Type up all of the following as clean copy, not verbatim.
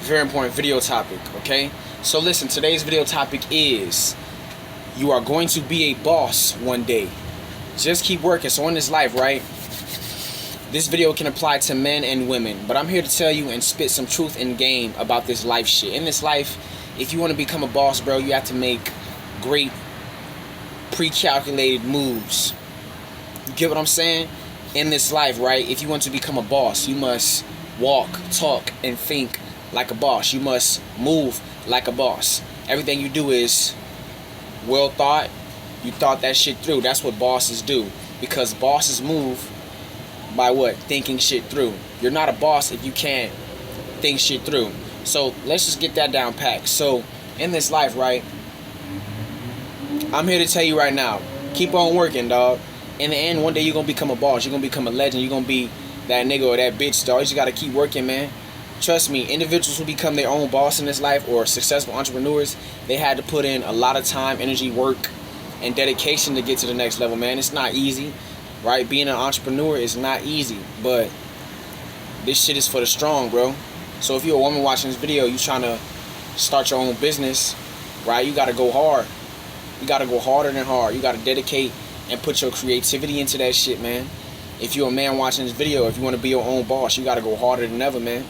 Very important video topic, okay? So listen, today's video topic is you are going to be a boss one day. Just keep working. So in this life, right? This video can apply to men and women, but I'm here to tell you and spit some truth and game about this life shit. In this life, if you want to become a boss, bro, you have to make great pre-calculated moves. You get what I'm saying? In this life, right? If you want to become a boss, you must walk, talk, and think like a boss. You must move like a boss. Everything you do is well thought. You thought that shit through. That's what bosses do. Because bosses move by what? Thinking shit through. You're not a boss if you can't think shit through. So let's just get that down packed. So in this life, right? I'm here to tell you right now, keep on working, dog. In the end, one day you're gonna become a boss. You're gonna become a legend. You're gonna be that nigga or that bitch, dog. You just gotta keep working, man. Trust me, individuals who become their own boss in this life or successful entrepreneurs, they had to put in a lot of time, energy, work, and dedication to get to the next level, man. It's not easy, right? Being an entrepreneur is not easy, but this shit is for the strong, bro. So if you're a woman watching this video, you trying to start your own business, right? You gotta go hard. You gotta go harder than hard. You gotta dedicate and put your creativity into that shit, man. If you're a man watching this video, if you want to be your own boss, you gotta go harder than ever, man.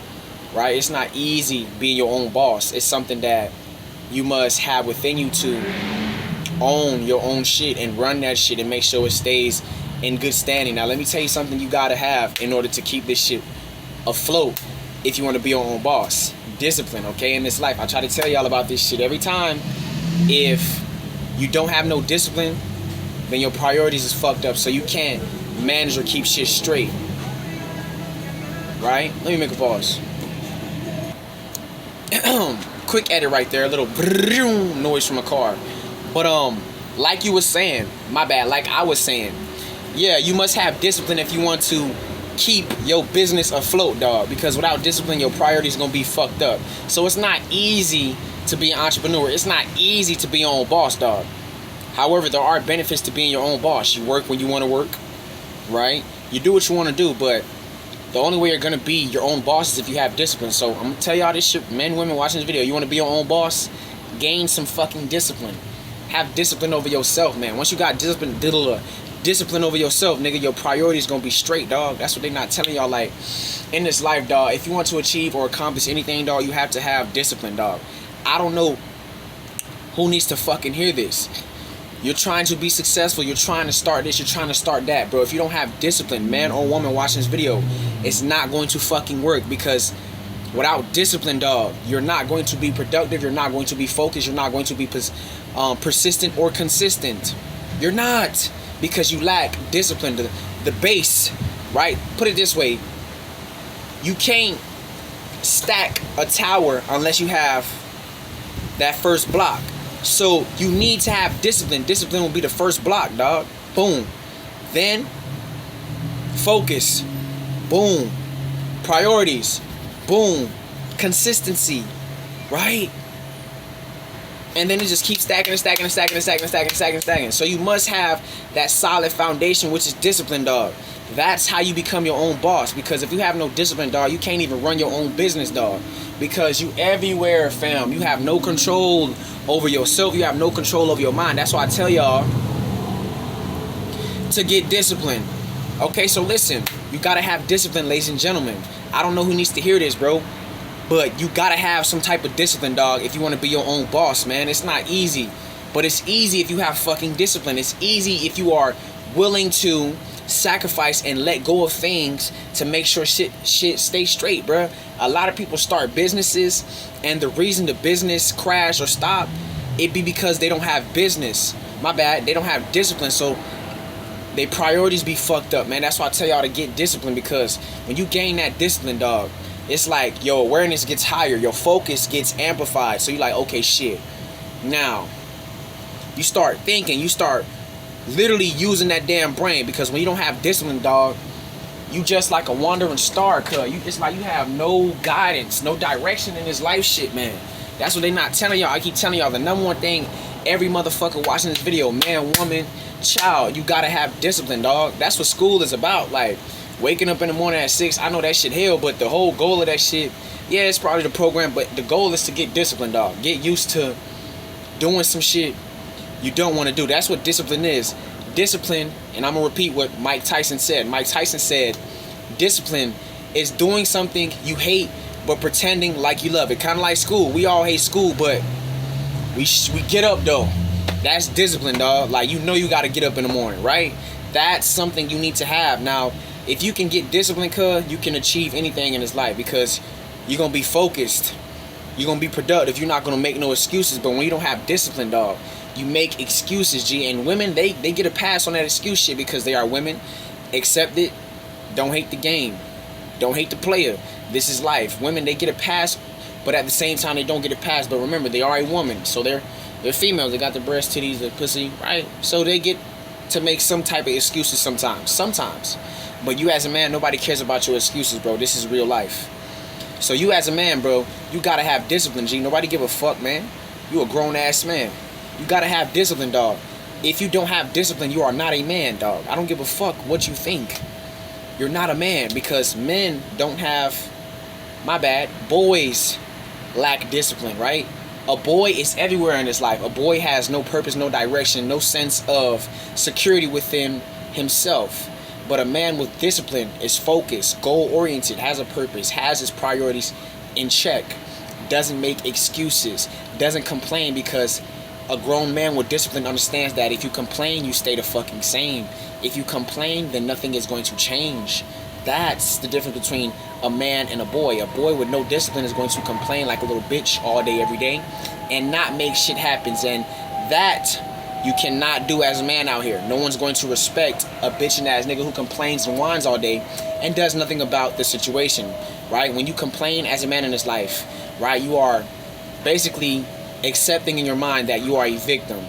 Right? It's not easy being your own boss. It's something that you must have within you to own your own shit and run that shit and make sure it stays in good standing. Now, let me tell you something you gotta have in order to keep this shit afloat if you want to be your own boss. Discipline, okay? In this life, I try to tell y'all about this shit every time. If you don't have no discipline, then your priorities is fucked up, so you can't manage or keep shit straight. Right? Let me make a pause. Quick edit right there, a little noise from a car. But like you was saying, my bad, like I was saying, yeah, you must have discipline if you want to keep your business afloat, dog. Because without discipline, your priorities gonna be fucked up. So it's not easy to be an entrepreneur. It's not easy to be your own boss, dog. However, there are benefits to being your own boss. You work when you want to work, right? You do what you want to do, but the only way you're going to be your own boss is if you have discipline. So I'm going to tell y'all this shit, men, women watching this video. You want to be your own boss? Gain some fucking discipline. Have discipline over yourself, man. Once you got discipline over yourself, nigga, your priorities going to be straight, dog. That's what they not telling y'all. Like, in this life, dog, if you want to achieve or accomplish anything, dog, you have to have discipline, dog. I don't know who needs to fucking hear this. You're trying to be successful. You're trying to start this. You're trying to start that, bro. If you don't have discipline, man or woman watching this video, it's not going to fucking work. Because without discipline, dog, you're not going to be productive. You're not going to be focused. You're not going to be persistent or consistent. You're not, because you lack discipline. The base, right? Put it this way. You can't stack a tower unless you have that first block. So you need to have discipline. Discipline will be the first block, dog. Boom. Then focus. Boom. Priorities. Boom. Consistency. Right? And then it just keeps stacking and stacking and stacking and stacking and stacking and stacking and stacking. So you must have that solid foundation, which is discipline, dog. That's how you become your own boss. Because if you have no discipline, dog, you can't even run your own business, dog. Because you everywhere, fam. You have no control over yourself. You have no control over your mind. That's why I tell y'all to get discipline. Okay, so listen. You gotta have discipline, ladies and gentlemen. I don't know who needs to hear this, bro. But you gotta have some type of discipline, dog, if you want to be your own boss, man. It's not easy. But it's easy if you have fucking discipline. It's easy if you are willing to sacrifice and let go of things to make sure shit stay straight, bruh. A lot of people start businesses, and the reason the business crash or stop, it be because they don't have business. My bad. They don't have discipline, so their priorities be fucked up, man. That's why I tell y'all to get discipline, because when you gain that discipline, dog, it's like your awareness gets higher, your focus gets amplified. So you're like, okay, shit. Now, you start thinking, you start literally using that damn brain, because when you don't have discipline, dog, you just like a wandering star, cuz. It's like you have no guidance, no direction in this life shit, man. That's what they not telling y'all. I keep telling y'all the number one thing every motherfucker watching this video, man, woman, child, you gotta have discipline, dog. That's what school is about. Like, Waking up in the morning at 6, I know that shit hell, but the whole goal of that shit, yeah, it's probably the program, but the goal is to get disciplined, dog. Get used to doing some shit you don't want to do. That's what discipline is. Discipline, and I'm going to repeat what Mike Tyson said. Mike Tyson said, discipline is doing something you hate, but pretending like you love it. Kind of like school. We all hate school, but we get up, though. That's discipline, dog. Like, you know you got to get up in the morning, right? That's something you need to have. Now, if you can get disciplined, you can achieve anything in this life because you're going to be focused. You're going to be productive. You're not going to make no excuses. But when you don't have discipline, dog, you make excuses, G. And women, they get a pass on that excuse shit because they are women. Accept it. Don't hate the game. Don't hate the player. This is life. Women, they get a pass, but at the same time, they don't get a pass. But remember, they are a woman. So they're females. They got the breast, titties, the pussy, right? So they get to make some type of excuses sometimes. But you as a man, nobody cares about your excuses, bro. This is real life. So you as a man, bro, you gotta have discipline, G. Nobody give a fuck, man. You a grown-ass man. You gotta have discipline, dog. If you don't have discipline, you are not a man, dog. I don't give a fuck what you think. You're not a man because men don't have, my bad, boys lack discipline, right? A boy is everywhere in his life. A boy has no purpose, no direction, no sense of security within himself. But a man with discipline is focused, goal-oriented, has a purpose, has his priorities in check, doesn't make excuses, doesn't complain because a grown man with discipline understands that if you complain, you stay the fucking same. If you complain, then nothing is going to change. That's the difference between a man and a boy. A boy with no discipline is going to complain like a little bitch all day, every day, and not make shit happen. And that you cannot do as a man out here. No one's going to respect a bitchin' ass nigga who complains and whines all day and does nothing about the situation, right? When you complain as a man in this life, right, you are basically accepting in your mind that you are a victim,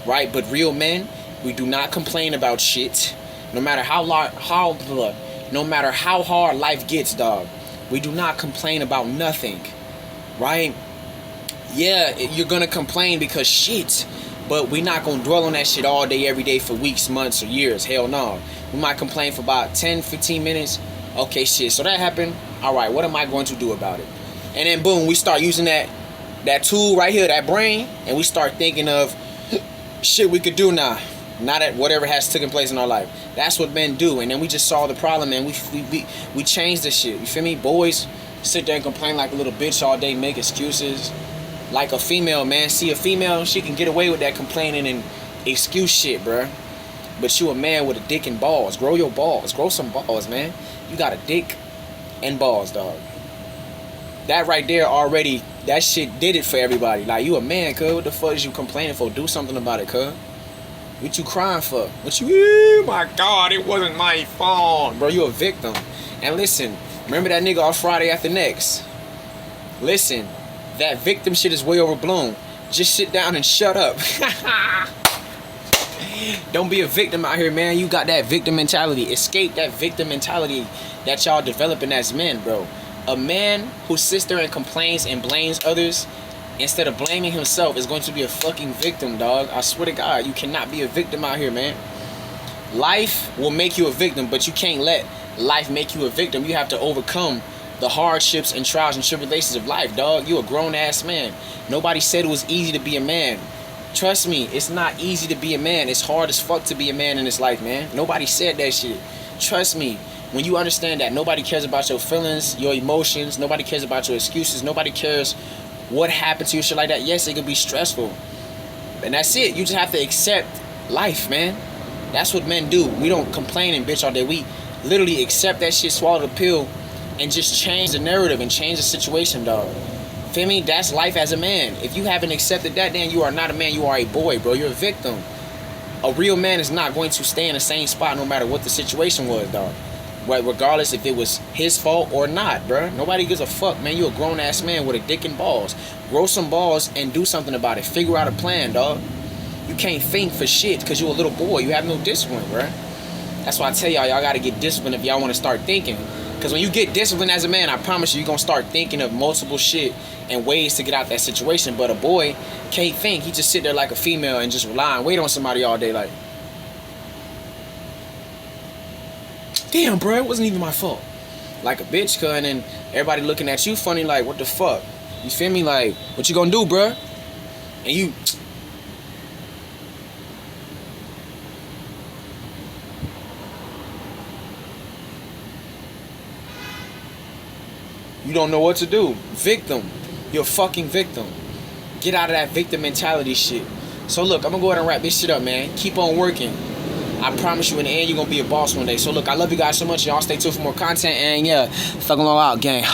right? But real men, we do not complain about shit. No matter how hard life gets, dog, we do not complain about nothing, right? Yeah, you're gonna complain because shit, but we're not gonna dwell on that shit all day, every day for weeks, months, or years. Hell no. We might complain for about 10, 15 minutes. Okay, shit, so that happened. All right, what am I going to do about it? And then boom, we start using that tool right here, that brain, and we start thinking of shit we could do now. Not at whatever has taken place in our life. That's what men do. And then we just solve the problem and we change the shit. You feel me? Boys sit there and complain like a little bitch all day, make excuses. Like a female, man. See a female, she can get away with that complaining and excuse shit, bruh. But you a man with a dick and balls. Grow your balls. Grow some balls, man. You got a dick and balls, dog. That right there already, that shit did it for everybody. Like, you a man, cuz. What the fuck is you complaining for? Do something about it, cuz. What you crying for? Oh my God, it wasn't my fault. Bro, you a victim. And listen, remember that nigga off Friday After Next? Listen, that victim shit is way overblown. Just sit down and shut up. Don't be a victim out here, man. You got that victim mentality. Escape that victim mentality that y'all developing as men, bro. A man who sits there and complains and blames others instead of blaming himself is going to be a fucking victim, dog. I swear to God, you cannot be a victim out here, man. Life will make you a victim, but you can't let life make you a victim. You have to overcome the hardships and trials and tribulations of life, dog. You a grown-ass man. Nobody said it was easy to be a man. Trust me, it's not easy to be a man. It's hard as fuck to be a man in this life, man. Nobody said that shit. Trust me. When you understand that nobody cares about your feelings, your emotions, nobody cares about your excuses, nobody cares what happened to you, shit like that. Yes, it could be stressful. And that's it. You just have to accept life, man. That's what men do. We don't complain and bitch all day. We literally accept that shit, swallow the pill, and just change the narrative and change the situation, dog. Feel me? That's life as a man. If you haven't accepted that, then you are not a man. You are a boy, bro. You're a victim. A real man is not going to stay in the same spot no matter what the situation was, dog. Regardless if it was his fault or not, bro. Nobody gives a fuck, man. You a grown-ass man with a dick and balls. Grow some balls and do something about it. Figure out a plan, dog. You can't think for shit because you're a little boy. You have no discipline, bro. That's why I tell y'all got to get disciplined if y'all want to start thinking. Because when you get disciplined as a man, I promise you're going to start thinking of multiple shit and ways to get out that situation. But a boy can't think. He just sit there like a female and just rely and wait on somebody all day like... damn, bro, it wasn't even my fault. Like a bitch, cuz, and then everybody looking at you funny, like, what the fuck? You feel me? Like, what you gonna do, bro? And you don't know what to do. Victim. You're a fucking victim. Get out of that victim mentality shit. So look, I'm gonna go ahead and wrap this shit up, man. Keep on working. I promise you in the end you're gonna be a boss one day. So look, I love you guys so much. Y'all stay tuned for more content, and yeah, fucking long out, gang.